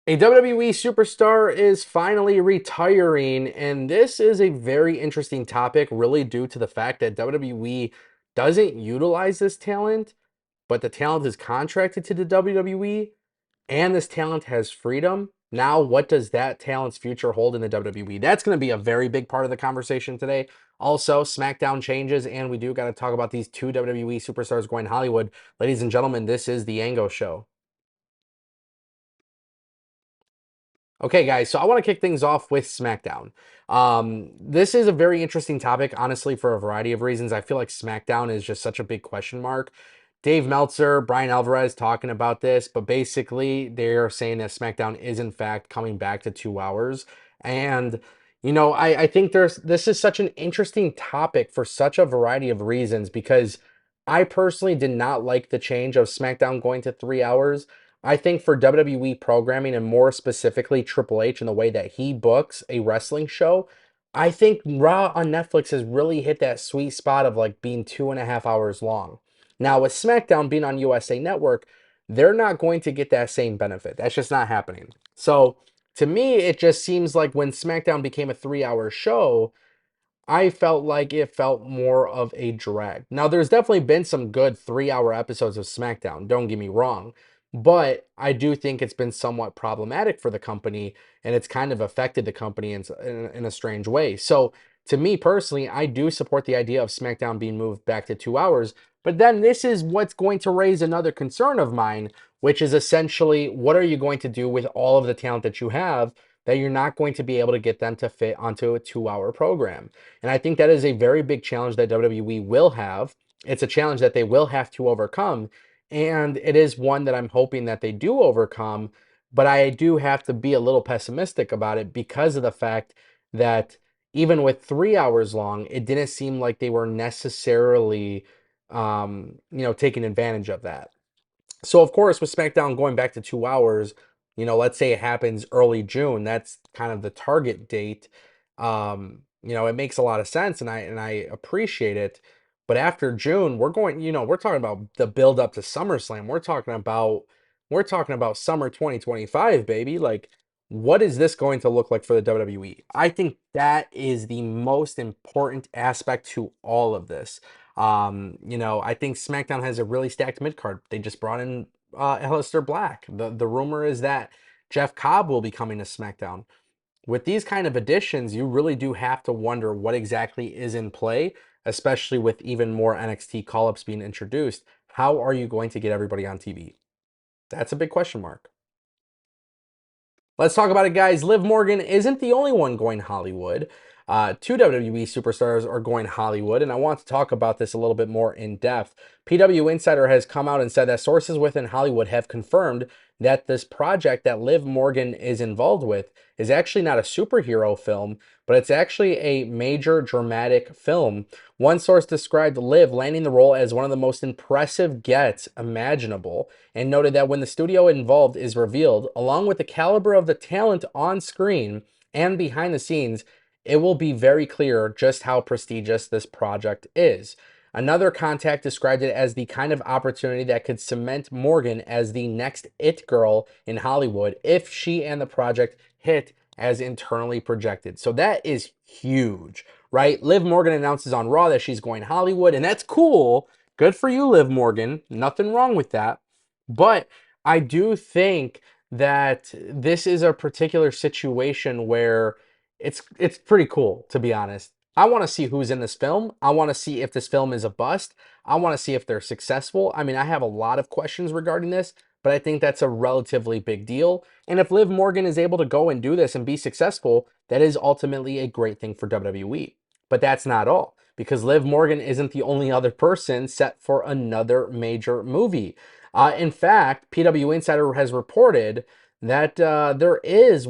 A WWE superstar is finally retiring, and this is a very interesting topic, really due to the fact that WWE doesn't utilize this talent, but the talent is contracted to the WWE, and this talent has freedom. Now, what does that talent's future hold in the WWE? That's going to be a very big part of the conversation today. Also, SmackDown changes, and we do got to talk about these two WWE superstars going Hollywood. Ladies and gentlemen, this is the Ango Show. Okay, guys, so I want to kick things off with SmackDown. This is a very interesting topic, honestly, for a variety of reasons. I feel like SmackDown is just such a big question mark. Dave Meltzer, Brian Alvarez talking about this, but basically they're saying that SmackDown is in fact coming back to 2 hours. And I think this is such an interesting topic for such a variety of reasons because I personally did not like the change of SmackDown going to 3 hours. I think for WWE programming and more specifically Triple H and the way that he books a wrestling show, I think Raw on Netflix has really hit that sweet spot of like being 2.5 hours long. Now, with SmackDown being on USA Network, they're not going to get that same benefit. That's just not happening. So, to me, it just seems like when SmackDown became a 3 hour show, I felt like it felt more of a drag. Now, there's definitely been some good 3 hour episodes of SmackDown, don't get me wrong, but I do think it's been somewhat problematic for the company and it's kind of affected the company in a strange way. So, to me personally, I do support the idea of SmackDown being moved back to 2 hours, but then this is what's going to raise another concern of mine, which is essentially what are you going to do with all of the talent that you have that you're not going to be able to get them to fit onto a 2 hour program? And I think that is a very big challenge that WWE will have. It's a challenge that they will have to overcome. And it is one that I'm hoping that they do overcome. But I do have to be a little pessimistic about it because of the fact that even with 3 hours long, it didn't seem like they were necessarily, taking advantage of that. So of course, with SmackDown going back to 2 hours, let's say it happens early June, that's kind of the target date. It makes a lot of sense and I appreciate it. But after June, we're talking about the build up to SummerSlam. We're talking about summer 2025, baby. Like, what is this going to look like for the WWE? I think that is the most important aspect to all of this. I think SmackDown has a really stacked mid card. They just brought in Aleister Black. The rumor is that Jeff Cobb will be coming to SmackDown. With these kind of additions, you really do have to wonder what exactly is in play, especially with even more NXT call-ups being introduced. How are you going to get everybody on TV? That's a big question mark. Let's talk about it, guys. Liv Morgan isn't the only one going Hollywood. Two WWE superstars are going Hollywood, and I want to talk about this a little bit more in depth. PW Insider has come out and said that sources within Hollywood have confirmed that this project that Liv Morgan is involved with is actually not a superhero film, but it's actually a major dramatic film. One source described Liv landing the role as one of the most impressive gets imaginable and noted that when the studio involved is revealed, along with the caliber of the talent on screen and behind the scenes, it will be very clear just how prestigious this project is. Another contact described it as the kind of opportunity that could cement Morgan as the next it girl in Hollywood if she and the project hit as internally projected. So that is huge, right? Liv Morgan announces on Raw that she's going Hollywood, and that's cool. Good for you, Liv Morgan. Nothing wrong with that. But I do think that this is a particular situation where it's pretty cool, to be honest. I want to see who's in this film. I want to see if this film is a bust. I want to see if they're successful. I mean, I have a lot of questions regarding this, but I think that's a relatively big deal. And if Liv Morgan is able to go and do this and be successful, that is ultimately a great thing for WWE. But that's not all, because Liv Morgan isn't the only other person set for another major movie. In fact, PW Insider has reported that there is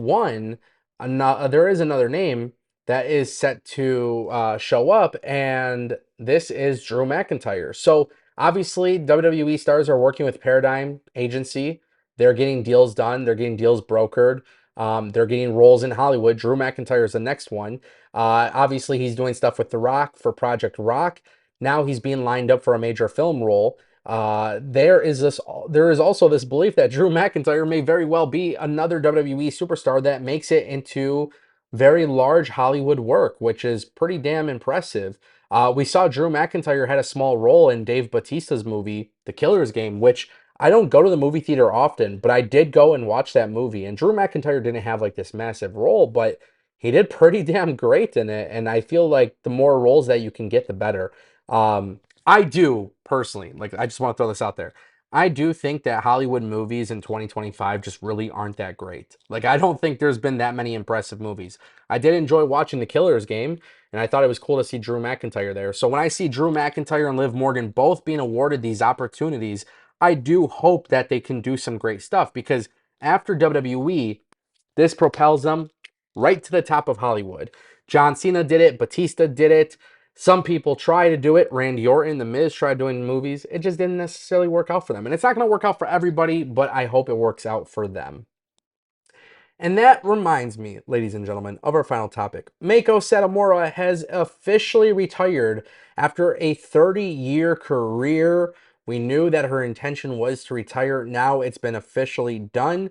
another name that is set to show up, and this is Drew McIntyre. So obviously, WWE stars are working with Paradigm Agency. They're getting deals done. They're getting deals brokered. They're getting roles in Hollywood. Drew McIntyre is the next one. Obviously, he's doing stuff with The Rock for Project Rock. Now he's being lined up for a major film role. There is also this belief that Drew McIntyre may very well be another WWE superstar that makes it into very large Hollywood work, which is pretty damn impressive. We saw Drew McIntyre had a small role in Dave Bautista's movie, The Killer's Game, which I don't go to the movie theater often, but I did go and watch that movie. And Drew McIntyre didn't have like this massive role, but he did pretty damn great in it. And I feel like the more roles that you can get, the better. I do personally, like, I just want to throw this out there. I do think that Hollywood movies in 2025 just really aren't that great. Like, I don't think there's been that many impressive movies. I did enjoy watching The Killer's Game, and I thought it was cool to see Drew McIntyre there. So when I see Drew McIntyre and Liv Morgan both being awarded these opportunities, I do hope that they can do some great stuff because after WWE, this propels them right to the top of Hollywood. John Cena did it, Batista did it. Some people try to do it. Randy Orton, The Miz tried doing movies. It just didn't necessarily work out for them. And it's not going to work out for everybody, but I hope it works out for them. And that reminds me, ladies and gentlemen, of our final topic. Meiko Satomura has officially retired after a 30-year career. We knew that her intention was to retire. Now it's been officially done.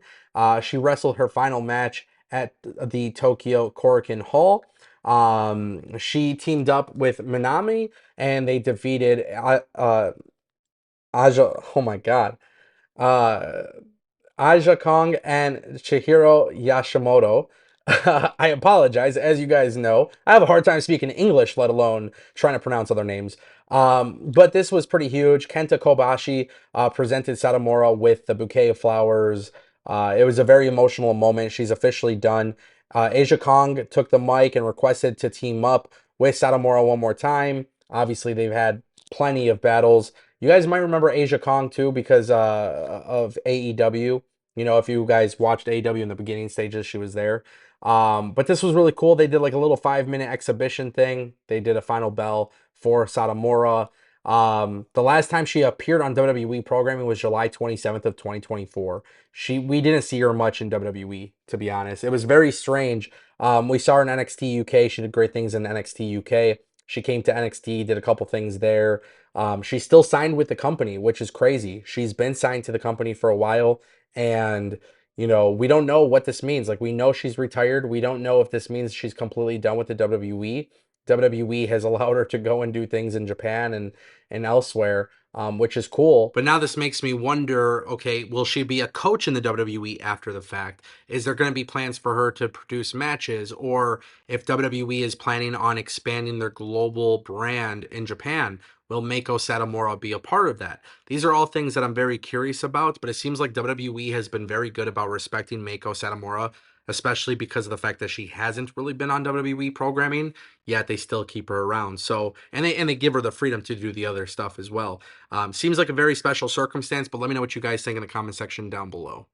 She wrestled her final match at the Tokyo Korakuen Hall. She teamed up with Minami and they defeated Aja. Oh my God. Uh, Aja Kong and Chihiro Yashimoto. I apologize. As you guys know, I have a hard time speaking English, let alone trying to pronounce other names. But this was pretty huge. Kenta Kobashi presented Satomura with the bouquet of flowers. It was a very emotional moment. She's officially done. Aja Kong took the mic and requested to team up with Satomura one more time. Obviously, they've had plenty of battles. You guys might remember Aja Kong too because of AEW. You know, if you guys watched AEW in the beginning stages, she was there. But this was really cool. They did like a little 5 minute exhibition thing. They did a final bell for Satomura. The last time she appeared on WWE programming was July 27th of 2024. We didn't see her much in WWE, to be honest. It was very strange. We saw her in NXT UK. She did great things in NXT UK. She came to NXT, did a couple things there. She's still signed with the company, which is crazy. She's been signed to the company for a while, and we don't know what this means. Like, we know she's retired. We don't know if this means she's completely done with the WWE. WWE has allowed her to go and do things in Japan and elsewhere, which is cool. But now this makes me wonder, okay, will she be a coach in the WWE after the fact? Is there going to be plans for her to produce matches? Or if WWE is planning on expanding their global brand in Japan, will Meiko Satomura be a part of that? These are all things that I'm very curious about, but it seems like WWE has been very good about respecting Meiko Satomura, especially because of the fact that she hasn't really been on WWE programming, yet they still keep her around. So, and they give her the freedom to do the other stuff as well. Seems like a very special circumstance, but let me know what you guys think in the comment section down below.